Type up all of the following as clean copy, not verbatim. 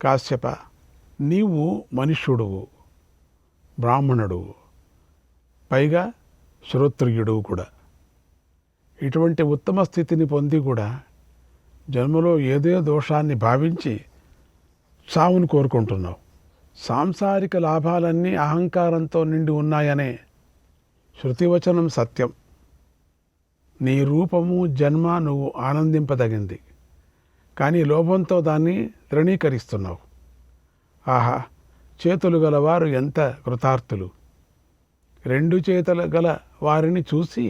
కాశ్యప, నీవు మనుష్యుడువు, బ్రాహ్మణుడువు, పైగా శ్రోత్రియుడువు కూడా. ఇటువంటి ఉత్తమ స్థితిని పొంది కూడా జన్మలో ఏదో దోషాన్ని భావించి సావును కోరుకుంటున్నావు. సాంసారిక లాభాలన్నీ అహంకారంతో నిండి ఉన్నాయనే శృతివచనం సత్యం. నీ రూపము జన్మ నువ్వు ఆనందింపదగింది, కానీ లోభంతో దాన్ని తృణీకరిస్తున్నావు. ఆహా, చేతులు గలవారు ఎంత కృతార్థులు! 2 చేతులు గల వారిని చూసి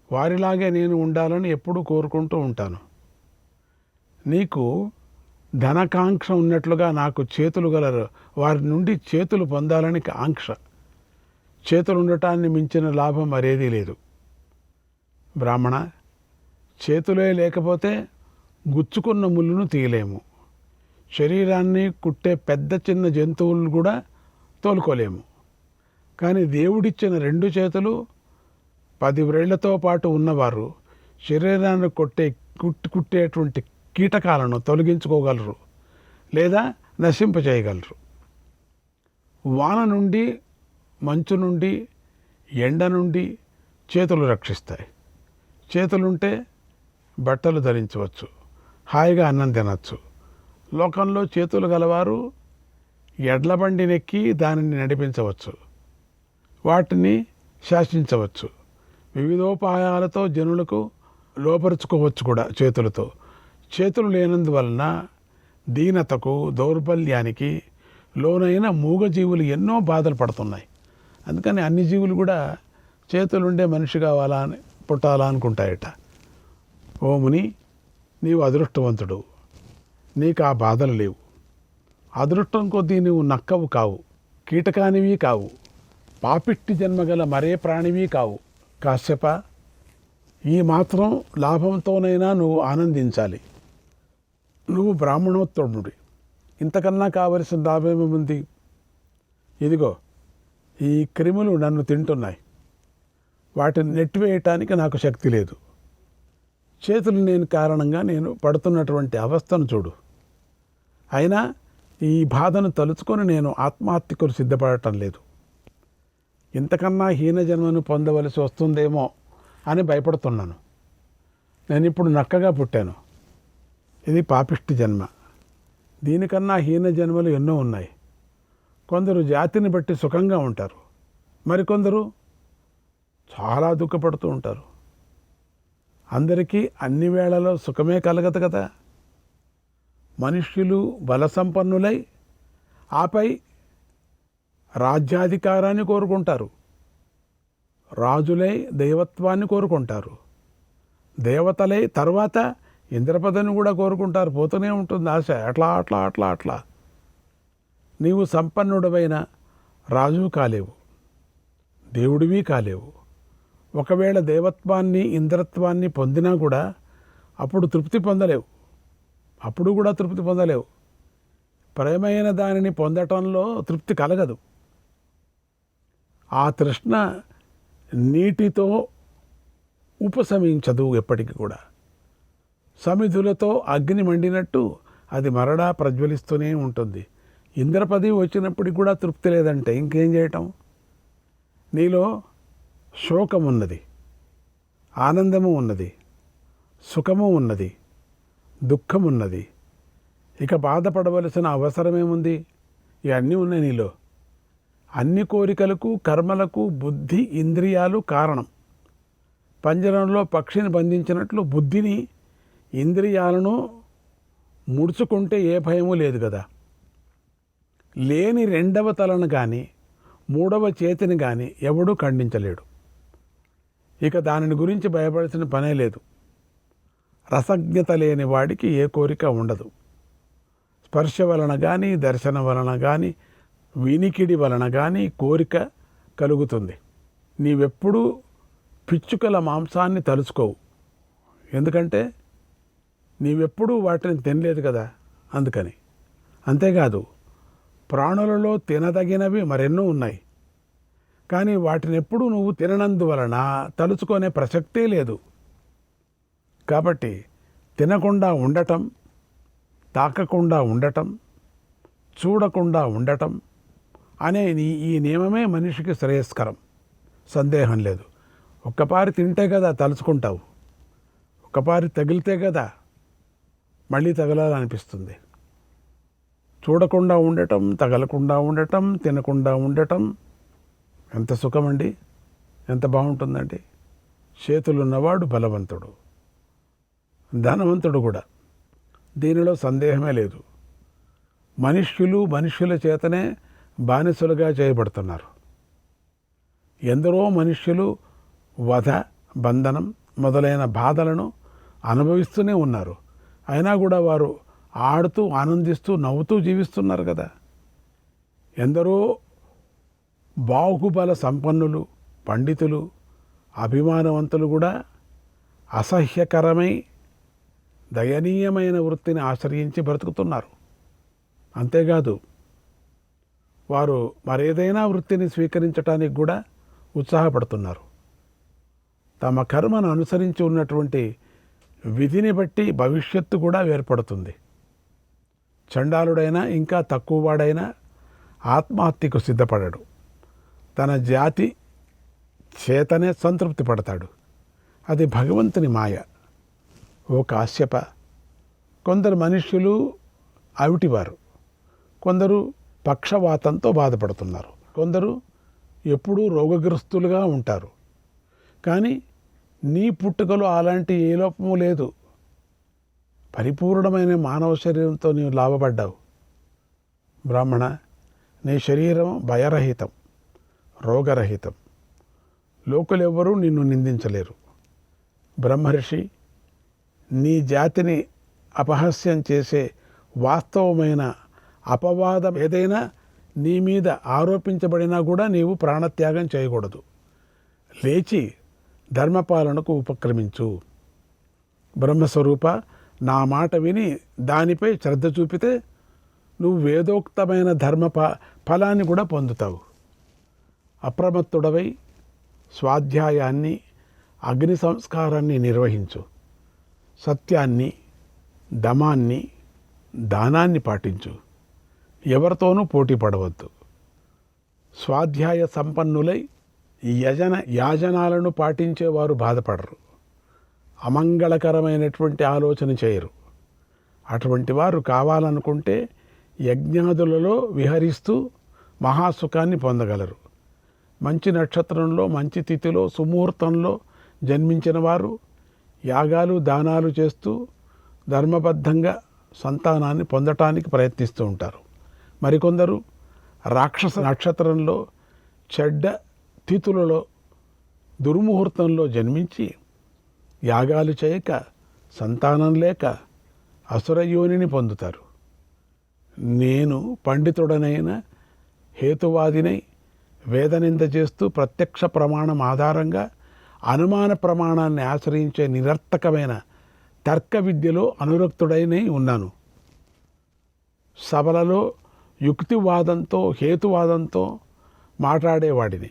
వారిలాగే నేను ఉండాలని ఎప్పుడూ కోరుకుంటూ ఉంటాను. నీకు ధనకాంక్ష ఉన్నట్లుగా నాకు చేతులు గల వారి నుండి చేతులు పొందాలని ఆంక్ష. చేతులు ఉండటాన్ని మించిన లాభం మరేదీ లేదు. బ్రాహ్మణ, చేతులే లేకపోతే గుచ్చుకున్న ముళ్ళును తీయలేము. శరీరాన్ని కుట్టే పెద్ద చిన్న జంతువులను కూడా తోలుకోలేము. కానీ దేవుడిచ్చిన 2 చేతులు 10 వ్రేళ్లతో పాటు ఉన్నవారు శరీరాన్ని కుట్టేటువంటి కీటకాలను తొలగించుకోగలరు లేదా నశింపచేయగలరు. వాన నుండి, మంచు నుండి, ఎండ నుండి చేతులు రక్షిస్తాయి. చేతులుంటే బట్టలు ధరించవచ్చు, హాయిగా అన్నం తినచ్చు. లోకంలో చేతులు గలవారు ఎడ్ల బండినెక్కి దానిని నడిపించవచ్చు, వాటిని శాసించవచ్చు, వివిధోపాయాలతో జనులకు లోపరుచుకోవచ్చు కూడా చేతులతో. చేతులు లేనందువలన దీనతకు, దౌర్బల్యానికి లోనైన మూగజీవులు ఎన్నో బాధలు పడుతున్నాయి. అందుకని అన్ని జీవులు కూడా చేతులుండే మనిషి కావాలా అని పుట్టాలా అనుకుంటాయట. ఓ ముని, నీవు అదృష్టవంతుడు, నీకు ఆ బాధలు లేవు. అదృష్టం కొద్దీ నీవు నక్కవు కావు, కీటకానివి కావు, పాపిష్టి జన్మగల మరే ప్రాణివి కావు. కాశ్యప, ఈ మాత్రం లాభంతోనైనా నువ్వు ఆనందించాలి. నువ్వు బ్రాహ్మణోత్తముడి, ఇంతకన్నా కావలసిన లాభమేముంది? ఇదిగో ఈ క్రిములు నన్ను తింటున్నాయి, వాటిని నెట్టివేయటానికి నాకు శక్తి లేదు. చేతులు లేని కారణంగా నేను పడుతున్నటువంటి అవస్థను చూడు. అయినా ఈ బాధను తలుచుకొని నేను ఆత్మహత్యకు సిద్ధపడటం లేదు. ఇంతకన్నా హీన జన్మను పొందవలసి వస్తుందేమో అని భయపడుతున్నాను. నేను ఇప్పుడు నక్కగా పుట్టాను, ఇది పాపిష్టి జన్మ. దీనికన్నా హీన జన్మలు ఎన్నో ఉన్నాయి. కొందరు జాతిని బట్టి సుఖంగా ఉంటారు, మరికొందరు చాలా దుఃఖపడుతూ ఉంటారు. అందరికీ అన్ని వేళలో సుఖమే కలగదు కదా. మనుష్యులు బలసంపన్నులై ఆపై రాజ్యాధికారాన్ని కోరుకుంటారు, రాజులై దైవత్వాన్ని కోరుకుంటారు, దేవతలై తర్వాత ఇంద్రపదవిని కూడా కోరుకుంటారు. పోతూనే ఉంటుంది ఆశ, అట్లా అట్లా అట్లా అట్లా. నీవు సంపన్నుడవైన రాజు కాలేవు, దేవుడివి కాలేవు. ఒకవేళ దేవత్వాన్ని, ఇంద్రత్వాన్ని పొందినా కూడా అప్పుడు తృప్తి పొందలేవు, అప్పుడు కూడా తృప్తి పొందలేవు. ప్రేమైన దానిని పొందటంలో తృప్తి కలగదు. ఆ తృష్ణ నీటితో ఉపశమించదు ఎప్పటికీ కూడా. సమిధులతో అగ్ని మండినట్టు అది మరడా ప్రజ్వలిస్తూనే ఉంటుంది. ఇంద్రపదవి వచ్చినప్పటికి కూడా తృప్తి లేదంటే ఇంకేం చేయటం? నీలో శోకమున్నది, ఆనందము ఉన్నది, సుఖము ఉన్నది, దుఃఖమున్నది. ఇక బాధపడవలసిన అవసరమేముంది? ఇవన్నీ ఉన్నాయి నీలో. అన్ని కోరికలకు, కర్మలకు బుద్ధి, ఇంద్రియాలు కారణం. పంజరంలో పక్షిని బంధించినట్లు బుద్ధిని, ఇంద్రియాలను ముడుచుకుంటే ఏ భయము లేదు కదా. లేని 2వ తలను కానీ 3వ చేతిని కానీ ఎవడూ ఖండించలేడు. ఇక దానిని గురించి భయపడాల్సిన పనే లేదు. రసజ్ఞత లేని వాడికి ఏ కోరిక ఉండదు. స్పర్శ వలన కానీ, దర్శనం వలన కానీ, వినికిడి వలన కానీ కోరిక కలుగుతుంది. నీవెప్పుడూ పిచ్చుకల మాంసాన్ని తలుచుకోవు, ఎందుకంటే నీవెప్పుడూ వాటిని తినలేదు కదా, అందుకని. అంతేకాదు, ప్రాణులలో తినదగినవి మరెన్నో ఉన్నాయి, కానీ వాటిని ఎప్పుడూ నువ్వు తిననందువలన తలుచుకునే ప్రసక్తే లేదు. కాబట్టి తినకుండా ఉండటం, తాకకుండా ఉండటం, చూడకుండా ఉండటం అనే ఈ నియమమే మనిషికి శ్రేయస్కరం, సందేహం లేదు. ఒక్కపారి తింటే కదా తలుచుకుంటావు, ఒక్కపారి తగిలితే కదా మళ్ళీ తగలాలనిపిస్తుంది. చూడకుండా ఉండటం, తగలకుండా ఉండటం, తినకుండా ఉండటం ఎంత సుఖమండి, ఎంత బాగుంటుందండి. చేతులున్నవాడు బలవంతుడు, ధనవంతుడు కూడా, దీనిలో సందేహమే లేదు. మనుష్యుల చేతనే బానిసలుగా చేయబడుతున్నారు. ఎందరో మనుష్యులు వధ, బంధనం మొదలైన బాధలను అనుభవిస్తూనే ఉన్నారు. అయినా కూడా వారు ఆడుతూ, ఆనందిస్తూ, నవ్వుతూ జీవిస్తున్నారు కదా. ఎందరో బాహుబల సంపన్నులు, పండితులు, అభిమానవంతులు కూడా అసహ్యకరమై దయనీయమైన వృత్తిని ఆశ్రయించి బ్రతుకుతున్నారు. అంతేకాదు వారు మరేదైనా వృత్తిని స్వీకరించడానికి కూడా ఉత్సాహపడుతున్నారు. తమ కర్మను అనుసరించి ఉన్నటువంటి విధిని బట్టి భవిష్యత్తు కూడా ఏర్పడుతుంది. చండాలుడైనా, ఇంకా తక్కువవాడైనా ఆత్మహత్యకు సిద్ధపడడు. తన జాతి చేతనే సంతృప్తి పడతాడు. అది భగవంతుని మాయ. ఓ కాశ్యప, కొందరు మనుష్యులు అవిటివారు, కొందరు పక్షవాతంతో బాధపడుతున్నారు, కొందరు ఎప్పుడూ రోగగ్రస్తులుగా ఉంటారు. కానీ నీ పుట్టుకలో అలాంటి ఏ లోపము లేదు. పరిపూర్ణమైన మానవ శరీరంతో నీవు లాభపడ్డావు. బ్రాహ్మణ, నీ శరీరం భయరహితం, రోగరహితం. లోకులెవ్వరూ నిన్ను నిందించలేరు. బ్రహ్మర్షి, నీ జాతిని అపహాస్యం చేసే వాస్తవమైన అపవాదం ఏదైనా నీ మీద ఆరోపించబడినా కూడా నీవు ప్రాణత్యాగం చేయకూడదు. లేచి ధర్మపాలనకు ఉపక్రమించు. బ్రహ్మస్వరూప, నా మాట విని దానిపై శ్రద్ధ చూపితే నువ్వు వేదోక్తమైన ధర్మ ఫలాన్ని కూడా పొందుతావు. అప్రమత్తుడవై స్వాధ్యాయాన్ని, అగ్ని సంస్కారాన్ని నిర్వహించు. సత్యాన్ని, దమాన్ని, దానాన్ని పాటించు. ఎవరితోనూ పోటీ పడవద్దు. స్వాధ్యాయ సంపన్నులై యాజనాలను పాటించేవారు బాధపడరు, అమంగళకరమైనటువంటి ఆలోచన చేయరు. అటువంటి వారు కావాలనుకుంటే యజ్ఞాదులలో విహరిస్తూ మహాసుఖాన్ని పొందగలరు. మంచి నక్షత్రంలో, మంచి తిథిలో, సుముహూర్తంలో జన్మించిన వారు యాగాలు, దానాలు చేస్తూ ధర్మబద్ధంగా సంతానాన్ని పొందటానికి ప్రయత్నిస్తూ ఉంటారు. మరికొందరు రాక్షస నక్షత్రంలో, చెడ్డ తిథులలో, దుర్ముహూర్తంలో జన్మించి యాగాలు చేయక, సంతానం లేక అసురయోనిని పొందుతారు. నేను పండితుడనైన హేతువాదినై వేదనింద చేస్తూ ప్రత్యక్ష ప్రమాణం ఆధారంగా అనుమాన ప్రమాణాన్ని ఆశ్రయించే నిరర్థకమైన తర్క విద్యలో అనురక్తుడైనై ఉన్నాను. సభలలో యుక్తివాదంతో, హేతువాదంతో మాట్లాడేవాడిని.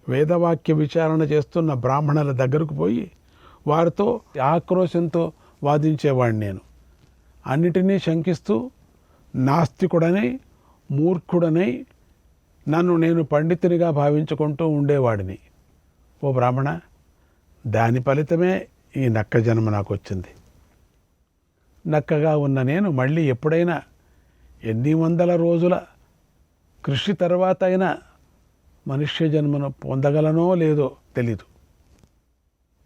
వేదవాక్య విచారణ చేస్తున్న బ్రాహ్మణుల దగ్గరకు పోయి వారితో ఆక్రోశంతో వాదించేవాడిని. నేను అన్నిటినీ శంకిస్తూ నాస్తికుడనై, మూర్ఖుడనై నన్ను నేను పండితునిగా భావించుకుంటూ ఉండేవాడిని. ఓ బ్రాహ్మణ, దాని ఫలితమే ఈ నక్క జన్మ నాకు వచ్చింది. నక్కగా ఉన్న నేను మళ్ళీ ఎప్పుడైనా ఎన్ని వందల రోజుల కృషి తర్వాత అయినా మనుష్య జన్మను పొందగలనో లేదో తెలీదు.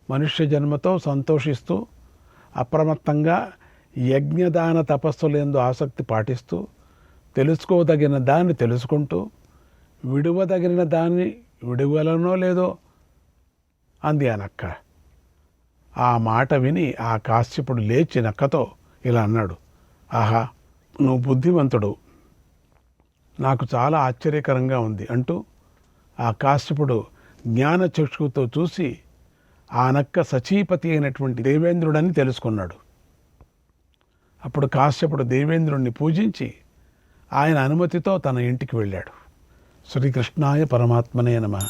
మనుష్య జన్మతో సంతోషిస్తూ అప్రమత్తంగా యజ్ఞదాన తపస్సులందు ఆసక్తి పాటిస్తూ తెలుసుకోదగిన దాన్ని తెలుసుకుంటూ విడువదగిన దాన్ని విడువలనో లేదో అంది ఆ నక్క. ఆ మాట విని ఆ కాశ్యపుడు లేచి నక్కతో ఇలా అన్నాడు, ఆహా, నువ్వు బుద్ధిమంతుడు, నాకు చాలా ఆశ్చర్యకరంగా ఉంది అంటూ ఆ కాశ్యపుడు జ్ఞానచక్షుతో చూసి ఆ నక్క సచీపతి అయినటువంటి దేవేంద్రుడని తెలుసుకున్నాడు. అప్పుడు కాశ్యపుడు దేవేంద్రుణ్ణి పూజించి ఆయన అనుమతితో తన ఇంటికి వెళ్ళాడు. శ్రీకృష్ణాయ పరమాత్మనే నమః.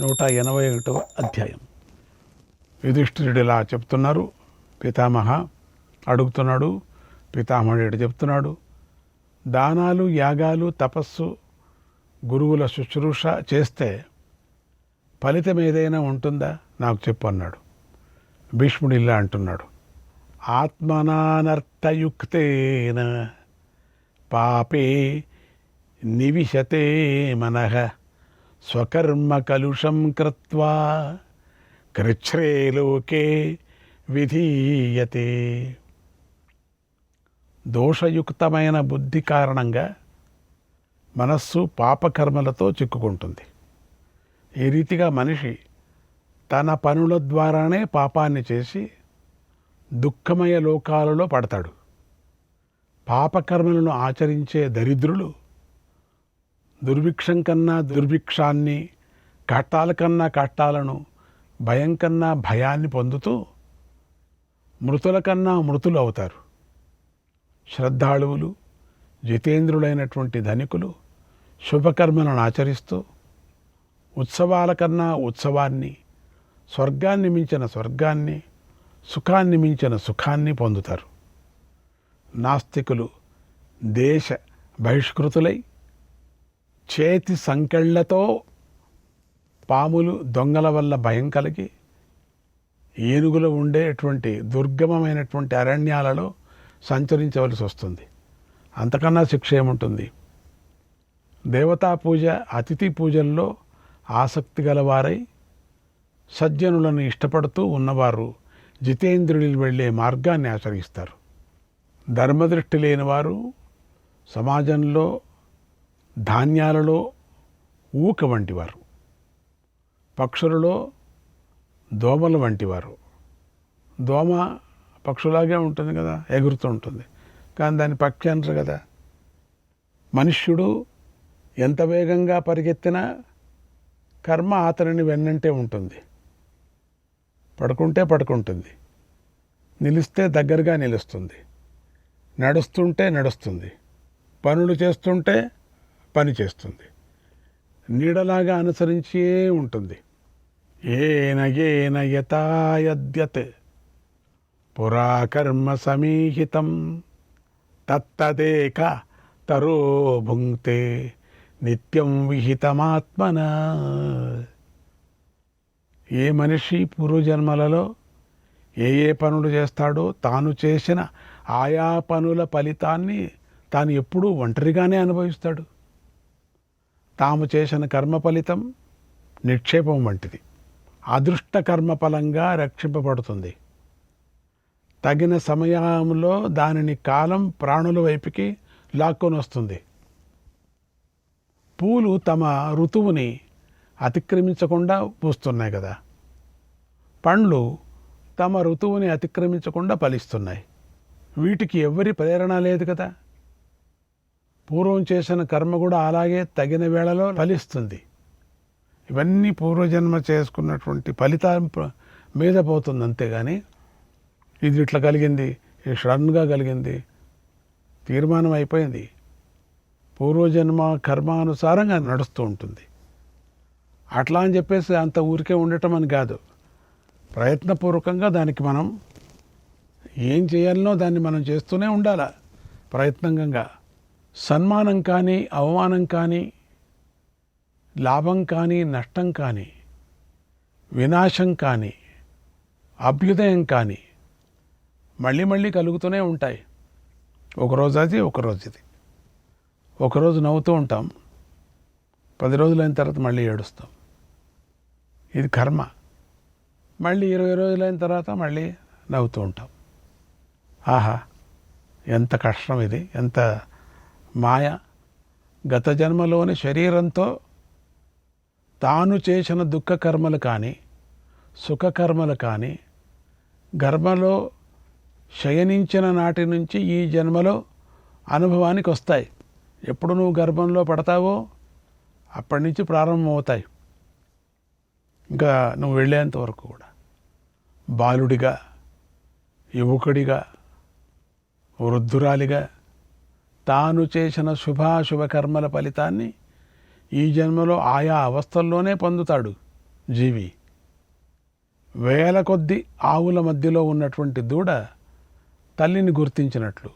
181వ అధ్యాయం. యుధిష్ఠిరుడు ఇలా చెప్తున్నారు. పితామహ అడుగుతున్నాడు. పితామహుడు చెప్తున్నాడు, దానాలు, యాగాలు, తపస్సు, గురువుల శుశ్రూష చేస్తే ఫలితం ఏదైనా ఉంటుందా నాకు చెప్పు అన్నాడు. భీష్ముడు ఇలా అంటున్నాడు, ఆత్మనానర్థయుక్తేన పాపే నివిశతే మనః స్వకర్మ కలుషం కృత్వా కృచ్ఛ్రే లోకే విధీయతే. దోషయుక్తమైన బుద్ధి కారణంగా మనస్సు పాపకర్మలతో చిక్కుకుంటుంది. ఈ రీతిగా మనిషి తన పనుల ద్వారానే పాపాన్ని చేసి దుఃఖమయ లోకాలలో పడతాడు. పాపకర్మలను ఆచరించే దరిద్రులు దుర్భిక్షం కన్నా దుర్భిక్షాన్ని, కష్టాల కన్నా కష్టాలను, భయం కన్నా భయాన్ని పొందుతూ మృతుల కన్నా మృతులు అవుతారు. శ్రద్ధాళువులు, జితేంద్రులైనటువంటి ధనికులు శుభకర్మలను ఆచరిస్తూ ఉత్సవాల కన్నా ఉత్సవాన్ని, స్వర్గాన్ని మించిన స్వర్గాన్ని, సుఖాన్ని మించిన సుఖాన్ని పొందుతారు. నాస్తికులు దేశ బహిష్కృతులై చేతి సంకెళ్లతో పాములు, దొంగల వల్ల భయం కలిగి ఏనుగులు ఉండేటువంటి దుర్గమమైనటువంటి అరణ్యాలలో సంచరించవలసి వస్తుంది. అంతకన్నా శిక్ష ఏముంటుంది? దేవతా పూజ, అతిథి పూజల్లో ఆసక్తి గలవారై సజ్జనులను ఇష్టపడుతూ ఉన్నవారు జితేంద్రులు వెళ్ళే మార్గాన్ని ఆచరిస్తారు. ధర్మదృష్టి లేనివారు సమాజంలో ధాన్యాలలో ఊక వంటివారు, పక్షులలో దోమల వంటివారు. దోమ పక్షులాగే ఉంటుంది కదా, ఎగురుతూ ఉంటుంది, కానీ దాన్ని పక్షి అనరు కదా. మనుష్యుడు ఎంత వేగంగా పరిగెత్తినా కర్మ అతనిని వెన్నంటే ఉంటుంది. పడుకుంటే పడుకుంటుంది, నిలిస్తే దగ్గరగా నిలుస్తుంది, నడుస్తుంటే నడుస్తుంది, పనులు చేస్తుంటే పని చేస్తుంది, నీడలాగా అనుసరించే ఉంటుంది. ఏన ఏన యథాయద్యత్ పురాకర్మ సమీహితం తత్తదేక తరో భుంక్తే నిత్యం విహితమాత్మన. ఏ మనిషి పూర్వజన్మలలో ఏ పనులు చేస్తాడో తాను చేసిన ఆయా పనుల ఫలితాన్ని తాను ఎప్పుడూ ఒంటరిగానే అనుభవిస్తాడు. తాము చేసిన కర్మ ఫలితం నిక్షేపం వంటిది. అదృష్ట కర్మ ఫలంగా రక్షింపబడుతుంది. తగిన సమయంలో దానిని కాలం ప్రాణుల వైపుకి లాక్కొని వస్తుంది. పూలు తమ ఋతువుని అతిక్రమించకుండా పూస్తున్నాయి కదా, పండ్లు తమ ఋతువుని అతిక్రమించకుండా ఫలిస్తున్నాయి. వీటికి ఎవ్వరి ప్రేరణ లేదు కదా. పూర్వం చేసిన కర్మ కూడా అలాగే తగిన వేళలో ఫలిస్తుంది. ఇవన్నీ పూర్వజన్మ చేసుకున్నటువంటి ఫలితం మీద పోతుంది. అంతేగాని ఇది ఇట్లా కలిగింది, ఇది సడన్గా కలిగింది, తీర్మానం అయిపోయింది. పూర్వజన్మ కర్మానుసారంగా నడుస్తూ ఉంటుంది. అట్లా అని చెప్పేసి అంత ఊరికే ఉండటం అని కాదు. ప్రయత్నపూర్వకంగా దానికి మనం ఏం చేయాలనో దాన్ని మనం చేస్తూనే ఉండాలి. ప్రయత్నంగా సన్మానం కానీ, అవమానం కానీ, లాభం కానీ, నష్టం కానీ, వినాశం కానీ, అభ్యుదయం కానీ మళ్ళీ మళ్ళీ కలుగుతూనే ఉంటాయి. ఒకరోజు అది, ఒకరోజు ఇది. ఒకరోజు నవ్వుతూ ఉంటాం, 10 రోజులైన తర్వాత మళ్ళీ ఏడుస్తాం. ఇది కర్మ. మళ్ళీ 20 రోజులైన తర్వాత మళ్ళీ నవ్వుతూ ఉంటాం. ఆహా, ఎంత కష్టం ఇది, ఎంత మాయ. గత జన్మలోని శరీరంతో తాను చేసిన దుఃఖ కర్మలు కానీ, సుఖకర్మలు కానీ గర్భంలో శయనించిన నాటి నుంచి ఈ జన్మలో అనుభవానికి వస్తాయి. ఎప్పుడు నువ్వు గర్భంలో పడతావో అప్పటి నుంచి ప్రారంభమవుతాయి. ఇంకా నువ్వు వెళ్ళేంత వరకు కూడా బాలుడిగా, యువకుడిగా, వృద్ధురాలిగా తాను చేసిన శుభాశుభ కర్మల ఫలితాన్ని ఈ జన్మలో ఆయా అవస్థల్లోనే పొందుతాడు జీవి. వేల కొద్ది ఆవుల మధ్యలో ఉన్నటువంటి దూడ తల్లిని గుర్తించినట్లు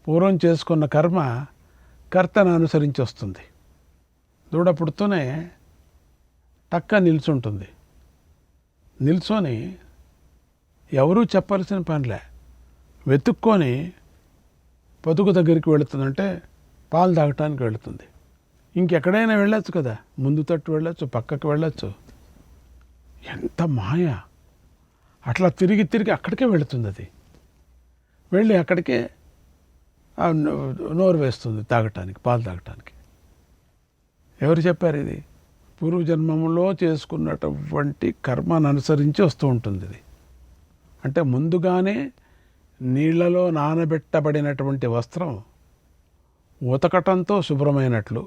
పూర్వం చేసుకున్న కర్మ కర్తను అనుసరించి వస్తుంది. దూడ పుడుతూనే టక్క నిల్చుంటుంది. నిల్చొని ఎవరూ చెప్పాల్సిన పనిలే, వెతుక్కొని పొదుగు దగ్గరికి వెళుతుందంటే పాలు తాగటానికి వెళుతుంది. ఇంకెక్కడైనా వెళ్ళొచ్చు కదా, ముందు తట్టు వెళ్ళొచ్చు, పక్కకు వెళ్ళొచ్చు. ఎంత మాయ! అట్లా తిరిగి తిరిగి అక్కడికే వెళుతుంది. అది వెళ్ళి అక్కడికే నోరు వేస్తుంది తాగటానికి, పాలు తాగటానికి. ఎవరు చెప్పారు? ఇది పూర్వజన్మంలో చేసుకున్నటువంటి కర్మను అనుసరించి వస్తూ ఉంటుంది. ఇది అంటే ముందుగానే నీళ్లలో నానబెట్టబడినటువంటి వస్త్రం ఉతకటంతో శుభ్రమైనట్లు,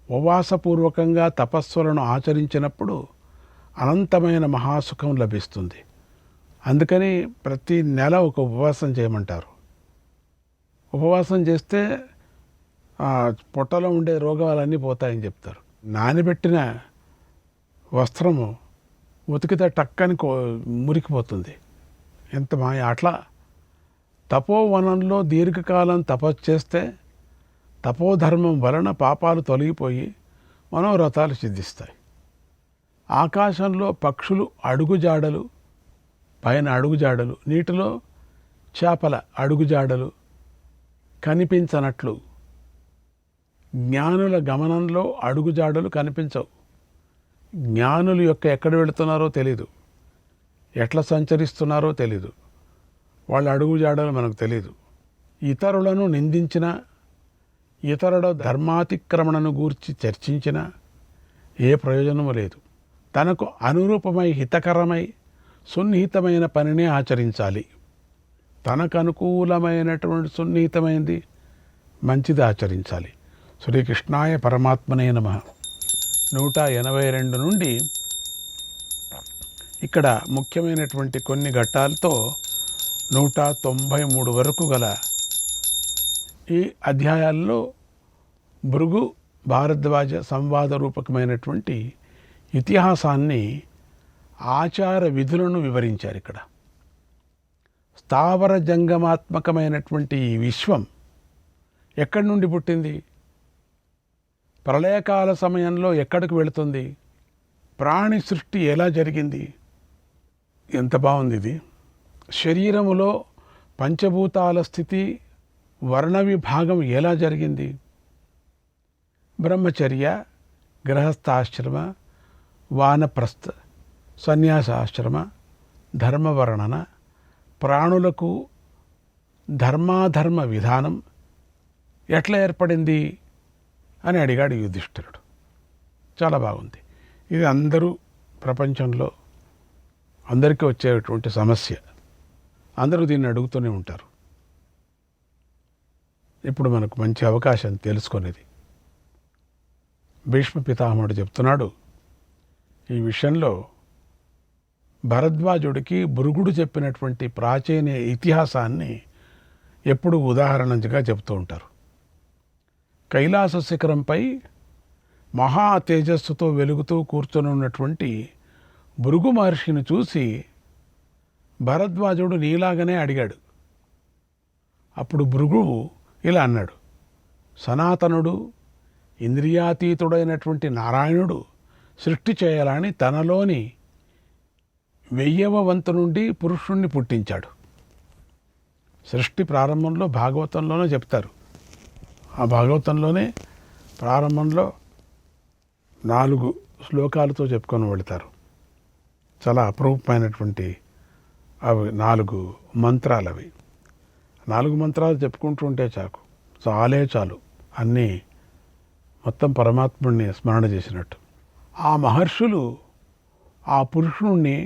ఉపవాసపూర్వకంగా తపస్సులను ఆచరించినప్పుడు అనంతమైన మహాసుఖం లభిస్తుంది. అందుకని ప్రతి నెల ఒక ఉపవాసం చేయమంటారు. ఉపవాసం చేస్తే పొట్టలో ఉండే రోగాలన్నీ పోతాయని చెప్తారు. నానబెట్టిన వస్త్రము ఉతికితే టక్కని మురికిపోతుంది. ఎంత మాయ! అట్లా తపోవనంలో దీర్ఘకాలం తపస్సు చేస్తే తపోధర్మం వలన పాపాలు తొలగిపోయి మనోరథాలు సిద్ధిస్తాయి. ఆకాశంలో పక్షులు అడుగుజాడలు, పైన అడుగుజాడలు, నీటిలో చేపల అడుగుజాడలు కనిపించనట్లు జ్ఞానుల గమనంలో అడుగుజాడలు కనిపించవు. జ్ఞానులు ఎక్కడ వెళుతున్నారో తెలీదు, ఎట్లా సంచరిస్తున్నారో తెలీదు, వాళ్ళ అడుగుజాడలు మనకు తెలీదు. ఇతరులను నిందించిన, ఇతరుల ధర్మాతిక్రమణను గూర్చి చర్చించిన ఏ ప్రయోజనము లేదు. తనకు అనురూపమై హితకరమై సున్నిహితమైన పనినే ఆచరించాలి. తనకు అనుకూలమైనటువంటి సున్నిహితమైనది మంచిది ఆచరించాలి. శ్రీకృష్ణాయ పరమాత్మనే నమః. 182 నుండి ఇక్కడ ముఖ్యమైనటువంటి కొన్ని ఘట్టాలతో 193 వరకు గల ఈ అధ్యాయాల్లో భృగు భారద్వాజ సంవాద రూపకమైనటువంటి ఇతిహాసాన్ని, ఆచార విధులను వివరించారు. ఇక్కడ స్థావర జంగమాత్మకమైనటువంటి ఈ విశ్వం ఎక్కడి నుండి పుట్టింది, ప్రళయకాల సమయంలో ఎక్కడికి వెళుతుంది, ప్రాణి సృష్టి ఎలా జరిగింది, ఎంత బాగుంది ఇది. శరీరములో పంచభూతాల స్థితి, వర్ణ విభాగం ఎలా జరిగింది, బ్రహ్మచర్య, గృహస్థాశ్రమ, వానప్రస్థ, సన్యాసాశ్రమ, ధర్మవర్ణన, ప్రాణులకు ధర్మాధర్మ విధానం ఎట్లా ఏర్పడింది అని అడిగాడు యుధిష్ఠిరుడు. చాలా బాగుంది ఇది. అందరూ ప్రపంచంలో అందరికీ వచ్చేటువంటి సమస్య, అందరూ దీన్ని అడుగుతూనే ఉంటారు. ఇప్పుడు మనకు మంచి అవకాశం తెలుసుకునేది. భీష్మ పితామహుడు చెప్తున్నాడు, ఈ విషయంలో భరద్వాజుడికి భృగుడు చెప్పినటువంటి ప్రాచీన ఇతిహాసాన్ని ఎప్పుడు ఉదాహరణగా చెప్తూ ఉంటారు. కైలాస శిఖరంపై మహా తేజస్సుతో వెలుగుతూ కూర్చొని ఉన్నటువంటి భృగు మహర్షిని చూసి భరద్వాజుడు నీలాగనే అడిగాడు. అప్పుడు భృగువు ఇలా అన్నాడు, సనాతనుడు, ఇంద్రియాతీతుడైనటువంటి నారాయణుడు సృష్టి చేయాలని తనలోని 1000వ వంతు నుండి పురుషుణ్ణి పుట్టించాడు. సృష్టి ప్రారంభంలో భాగవతంలోనే చెప్తారు. ఆ భాగవతంలోనే ప్రారంభంలో 4 శ్లోకాలతో చెప్పుకొని వెళతారు. చాలా అపరూపమైనటువంటి అవి 4 మంత్రాలు. అవి 4 మంత్రాలు చెప్పుకుంటూ ఉంటే చాలు అన్నీ మొత్తం పరమాత్ముడిని స్మరణ చేసినట్టు. ఆ మహర్షులు ఆ పురుషుణ్ణి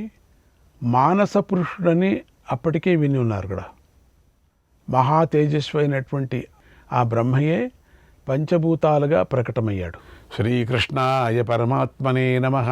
మానస పురుషుడని అప్పటికే విని ఉన్నారు కూడా. మహా తేజస్వైనటువంటి ఆ బ్రహ్మయే పంచభూతాలుగా ప్రకటమయ్యాడు. శ్రీకృష్ణాయ పరమాత్మనే నమః.